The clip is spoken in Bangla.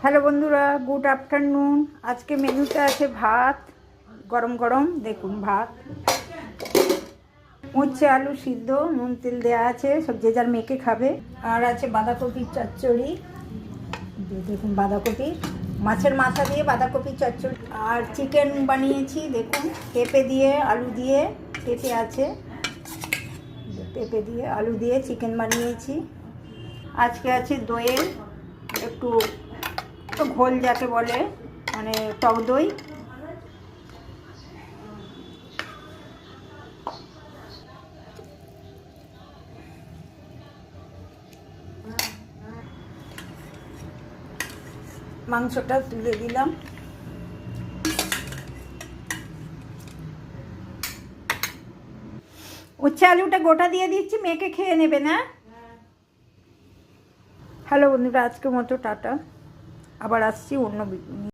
হ্যালো বন্ধুরা, গুড আফটারনুন। আজকে মেনুতে আছে ভাত, গরম গরম দেখুন ভাত, উচ্ছে আলু সিদ্ধ, নুন তেল দেওয়া আছে, সব যে যার মেখে খাবে। আর আছে বাঁধাকপির চচ্চড়ি, দেখুন বাঁধাকপি, মাছের মাথা দিয়ে বাঁধাকপির চচ্চড়ি। আর চিকেন বানিয়েছি দেখুন, পেঁপে দিয়ে আলু দিয়ে, পেঁপে আছে, পেঁপে দিয়ে আলু দিয়ে চিকেন বানিয়েছি। আজকে আছে দইয়ের একটু ঘোল যাকে বলে, মানে টক দই। মাংসটা তুলে দিলাম। উচ্ছে আলুটা গোটা দিয়ে দিচ্ছি, মেখে খেয়ে নেবে না। হ্যালো বন্ধুরা, আজকের মতো টাটা, আবার আসছি অন্য